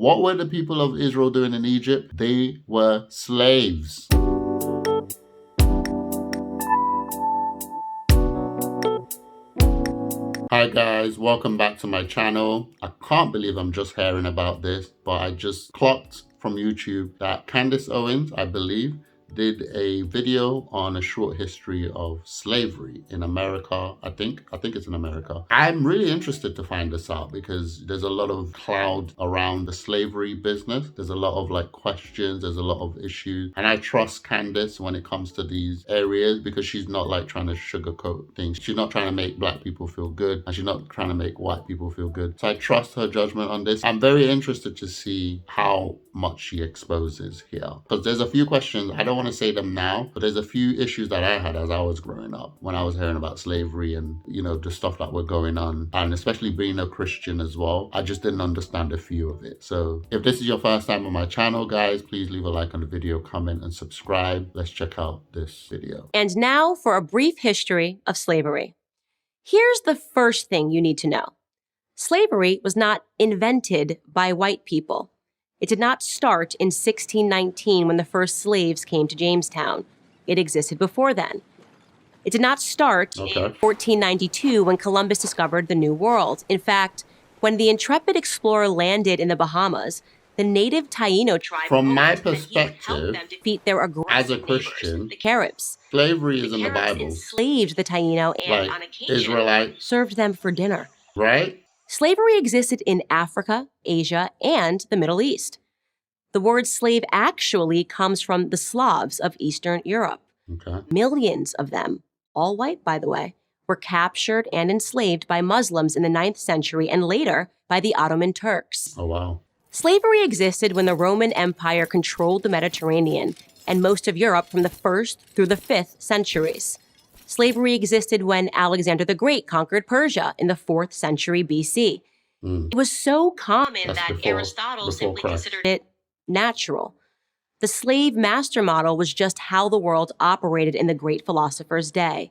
What were the people of Israel doing in Egypt? They were slaves. Hi guys, welcome back to my channel. I can't believe I'm just hearing about this, but I just clocked from YouTube that Candace Owens, I believe, did a video on a short history of slavery in America. I think it's in America. I'm really interested to find this out because there's a lot of cloud around the slavery business. There's a lot of like questions, there's a lot of issues. And I trust Candace when it comes to these areas because she's not like trying to sugarcoat things. She's not trying to make black people feel good and she's not trying to make white people feel good. So I trust her judgment on this. I'm very interested to see how much she exposes here because there's a few questions. I don't want to say them now, but there's a few issues that I had as I was growing up when I was hearing about slavery and, you know, the stuff that were going on, and especially being a Christian as well. I just didn't understand a few of it. So if this is your first time on my channel, guys, please leave a like on the video, comment, and subscribe. Let's check out this video. And now for a brief history of slavery. Here's the first thing you need to know. Slavery was not invented by white people. It did not start in 1619 when the first slaves came to Jamestown. It existed before then. It did not start in 1492 when Columbus discovered the New World. In fact, when the intrepid explorer landed in the Bahamas, the native Taino tribe From my helped perspective, them defeat their aggressive as a neighbors, Christian, the Caribs. slavery is in the Caribs Bible. enslaved the Taino and, Like on occasion, Israelites, served them for dinner. right? Slavery existed in Africa, Asia, and the Middle East. The word slave actually comes from the Slavs of Eastern Europe. Okay. Millions of them, all white by the way, were captured and enslaved by Muslims in the 9th century and later by the Ottoman Turks. Oh, wow. Slavery existed when the Roman Empire controlled the Mediterranean and most of Europe from the 1st through the 5th centuries. Slavery existed when Alexander the Great conquered Persia in the 4th century BC. It was so common that Aristotle simply considered it natural. The slave master model was just how the world operated in the great philosopher's day.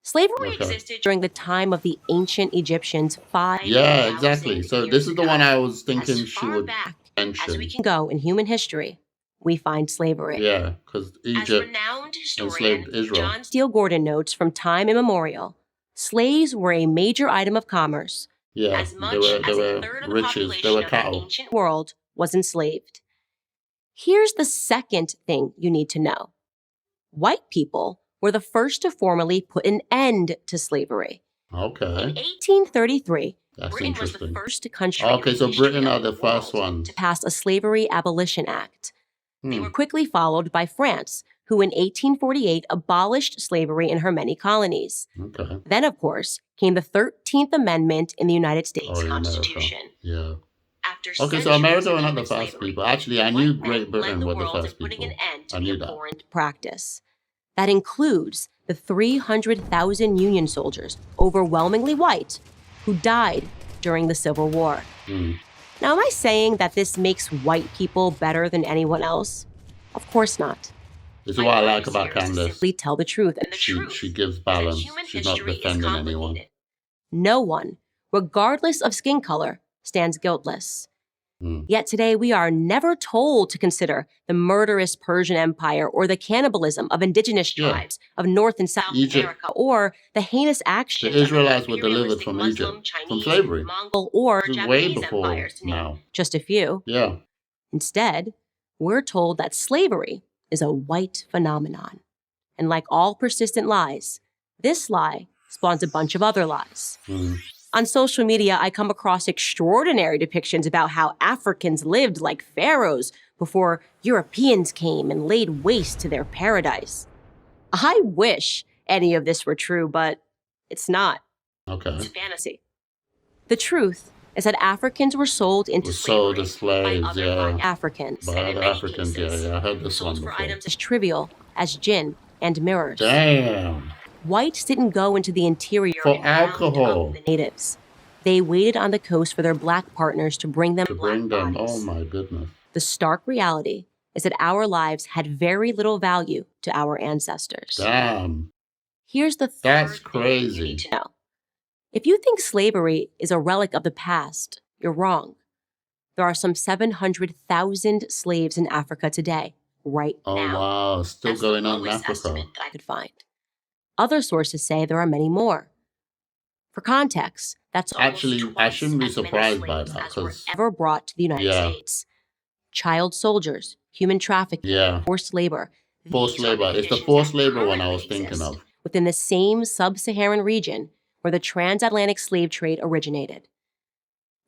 Slavery existed during the time of the ancient Egyptians 5,000 Yeah, exactly. So years this is the ago. one I was thinking As she far would back mention. as we can go in human history, we find slavery. Yeah, because As Egypt renowned historian enslaved Israel. John Steele Gordon notes from time immemorial, slaves were a major item of commerce. Yeah, As much they as were a third of the riches, population they were of the cattle. ancient world was enslaved. Here's the second thing you need to know. White people were the first to formally put an end to slavery. Okay. In 1833, That's Britain was the interesting. first country Okay, in so the history Britain of are the first world ones. to pass a Slavery Abolition Act. They were quickly followed by France, who in 1848 abolished slavery in her many colonies. Okay. Then, of course, came the 13th Amendment in the United States in Constitution. America. Yeah. After Okay, so America were not the first people. Actually, I knew Great Britain were the first putting people. an end to I the knew that. abhorrent practice. That includes the 300,000 Union soldiers, overwhelmingly white, who died during the Civil War. Now, am I saying that this makes white people better than anyone else? Of course not. This is what I like about Candace. Simply tell the truth, and the truth She gives is that balance. human She's not history is defending anyone. complicated. No one, regardless of skin color, stands guiltless. Yet today we are never told to consider the murderous Persian Empire or the cannibalism of indigenous tribes of North and South America or the heinous actions The Israelites of were delivered from Muslim, Egypt, Chinese, from slavery. Mongol, or This is Japanese way before empires, to name now. just a few. Yeah. Instead, we're told that slavery is a white phenomenon. And like all persistent lies, this lie spawns a bunch of other lies. On social media, I come across extraordinary depictions about how Africans lived like pharaohs before Europeans came and laid waste to their paradise. I wish any of this were true, but it's not. Okay. It's fantasy. The truth is that Africans were sold into sold as slavery by slaves, other black Africans. By and in other many Africans, cases, yeah, I heard this sold one for before. items as trivial as gin and mirrors. Damn. Whites didn't go into the interior For and round alcohol. up the natives. They waited on the coast for their black partners to bring them black bodies. Oh my goodness. The stark reality is that our lives had very little value to our ancestors. Damn. Here's the That's third thing you crazy. need to know. If you think slavery is a relic of the past, you're wrong. There are some 700,000 slaves in Africa today, right Oh, now. wow. Still That's going the on in lowest Africa. estimate that I could find. Other sources say there are many more. For context, that's Actually, almost I twice shouldn't be as many surprised by slaves that as were because, ever brought to the United yeah, States. Child soldiers, human trafficking, yeah. forced labor. Forced These are the labor. It's the conditions forced that labor one I was currently thinking exist of. within the same sub-Saharan region where the transatlantic slave trade originated.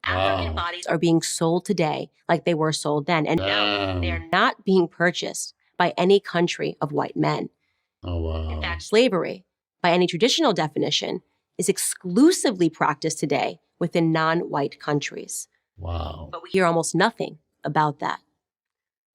African Wow. bodies are being sold today like they were sold then, and no, they are Damn. not being purchased by any country of white men. Oh, In wow. fact, slavery, by any traditional definition, is exclusively practiced today within non-white countries. Wow. But we hear almost nothing about that.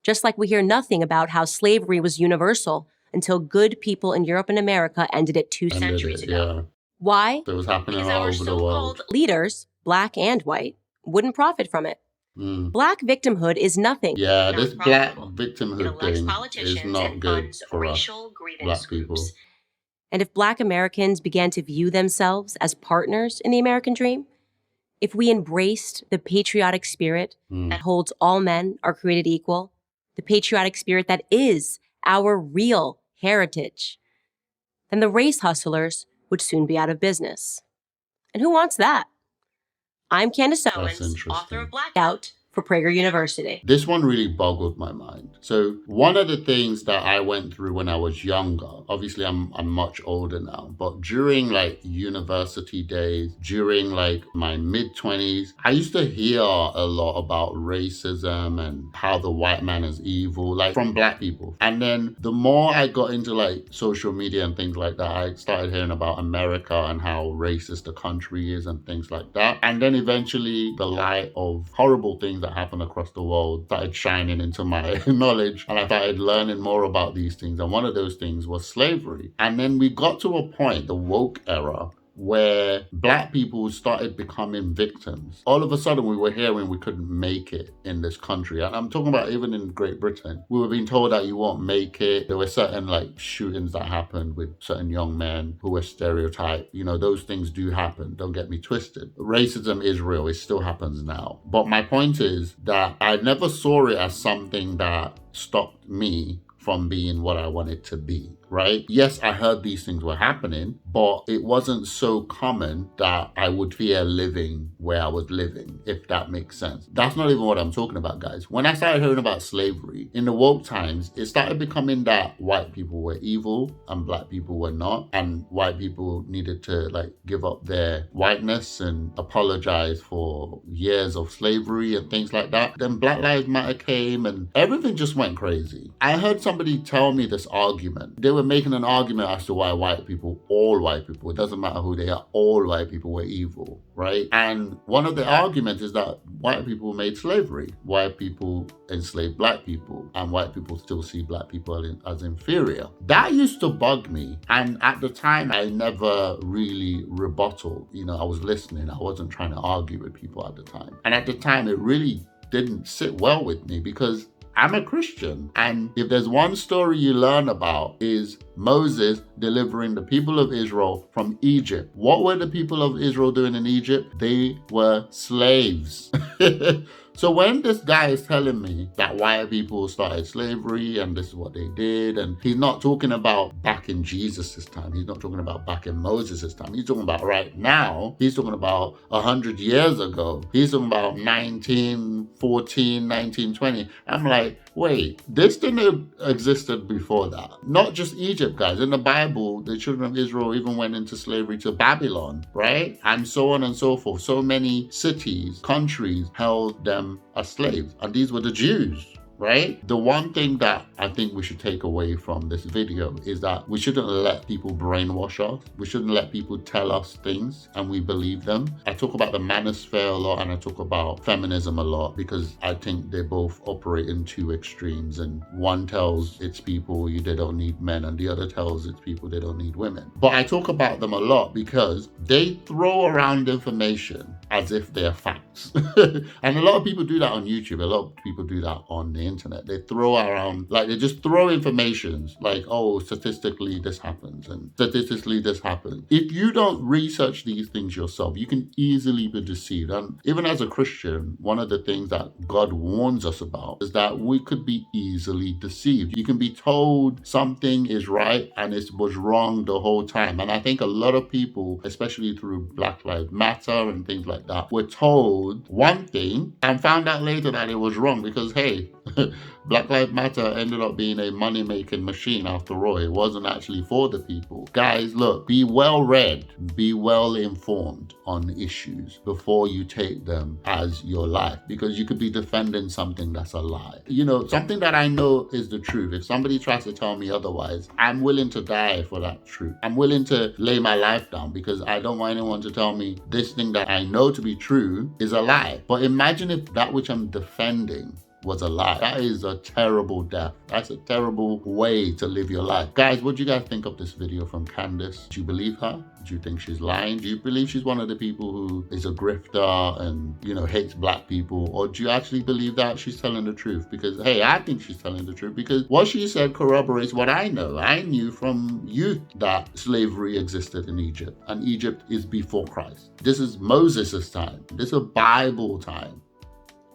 Just like we hear nothing about how slavery was universal until good people in Europe and America ended it 2 centuries ago. Yeah. Why? So it was happening Because all our over the so-called world. leaders, black and white, wouldn't profit from it. Mm. Black victimhood is nothing. Yeah, this black Non-profitable. It victimhood elects thing is politicians not and good funds for us racial grievance black people. groups. And if Black Americans began to view themselves as partners in the American dream, if we embraced the patriotic spirit that holds all men are created equal, the patriotic spirit that is our real heritage, then the race hustlers would soon be out of business. And who wants that? I'm Candace Owens, author of Blackout for Prager University. This one really boggled my mind. So one of the things that I went through when I was younger, obviously I'm much older now, but during like university days, during like my mid-20s, I used to hear a lot about racism and how the white man is evil, like from black people. And then the more I got into like social media and things like that, I started hearing about America and how racist the country is and things like that. And then eventually the light of horrible things that happen across the world started shining into my knowledge, and I started learning more about these things. And one of those things was slavery. And then we got to a point, the woke era, where black people started becoming victims. All of a sudden, we were hearing we couldn't make it in this country. And I'm talking about even in Great Britain. We were being told that you won't make it. There were certain like shootings that happened with certain young men who were stereotyped. You know, those things do happen. Don't get me twisted. Racism is real. It still happens now. But my point is that I never saw it as something that stopped me from being what I wanted to be, right? Yes, I heard these things were happening, but it wasn't so common that I would fear living where I was living, if that makes sense. That's not even what I'm talking about, guys. When I started hearing about slavery, in the woke times, it started becoming that white people were evil and black people were not, and white people needed to like give up their whiteness and apologize for years of slavery and things like that. Then Black Lives Matter came and everything just went crazy. I heard somebody tell me this argument. They were making an argument as to why white people, all white people, it doesn't matter who they are, all white people were evil, right? And one of the arguments is that white people made slavery. White people enslaved black people, and white people still see black people as inferior. That used to bug me. And at the time, I never really rebutted. You know, I was listening. I wasn't trying to argue with people at the time. And at the time, it really didn't sit well with me because I'm a Christian. And if there's one story you learn about is Moses delivering the people of Israel from Egypt. What were the people of Israel doing in Egypt? They were slaves. So when this guy is telling me that white people started slavery and this is what they did, and he's not talking about back in Jesus' time, he's not talking about back in Moses' time, he's talking about right now, he's talking about 100 years ago, he's talking about 1914, 1920. I'm like, wait, this didn't existed before that. Not just Egypt, guys. In the Bible, the children of Israel even went into slavery to Babylon, right? And so on and so forth. So many cities, countries held them as slaves. And these were the Jews, right? The one thing that I think we should take away from this video is that we shouldn't let people brainwash us. We shouldn't let people tell us things and we believe them. I talk about the manosphere a lot and I talk about feminism a lot because I think they both operate in two extremes, and one tells its people they don't need men and the other tells its people they don't need women. But I talk about them a lot because they throw around information as if they're fact. facts. And a lot of people do that on YouTube. A lot of people do that on the internet. They throw around, like they just throw informations like, oh, statistically this happens and statistically this happens. If you don't research these things yourself, you can easily be deceived. And even as a Christian, one of the things that God warns us about is that we could be easily deceived. You can be told something is right and it was wrong the whole time. And I think a lot of people, especially through Black Lives Matter and things like that, were told one thing and found out later that it was wrong because, hey, Black Lives Matter ended up being a money-making machine after all. It wasn't actually for the people. Guys, look, be well read, be well informed on issues before you take them as your life, because you could be defending something that's a lie. You know, something that I know is the truth. If somebody tries to tell me otherwise, I'm willing to die for that truth. I'm willing to lay my life down because I don't want anyone to tell me this thing that I know to be true is a lie. But imagine if that which I'm defending was a lie. That is a terrible death. That's a terrible way to live your life. Guys, what do you guys think of this video from Candace? Do you believe her? Do you think she's lying? Do you believe she's one of the people who is a grifter and, you know, hates black people? Or do you actually believe that she's telling the truth? Because, hey, I think she's telling the truth because what she said corroborates what I know. I knew from youth that slavery existed in Egypt, and Egypt is before Christ. This is Moses' time. This is a Bible time.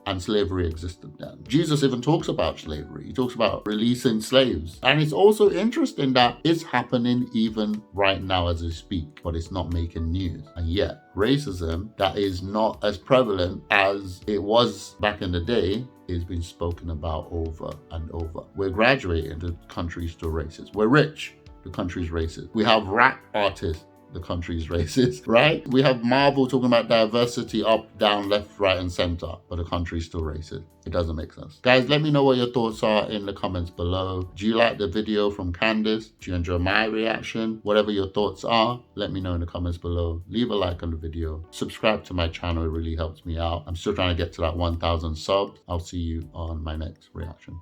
And slavery existed then. Jesus even talks about slavery. He talks about releasing slaves. And it's also interesting that it's happening even right now as we speak, but it's not making news. And yet, racism that is not as prevalent as it was back in the day is being spoken about over and over. We're graduating, the country's still racist. We're rich, the country's racist. We have rap artists, the country's racist, right? We have Marvel talking about diversity up, down, left, right, and center, but the country's still racist. It doesn't make sense. Guys, let me know what your thoughts are in the comments below. Do you like the video from Candace? Do you enjoy my reaction? Whatever your thoughts are, let me know in the comments below. Leave a like on the video. Subscribe to my channel. It really helps me out. I'm still trying to get to that 1,000 subs. I'll see you on my next reaction.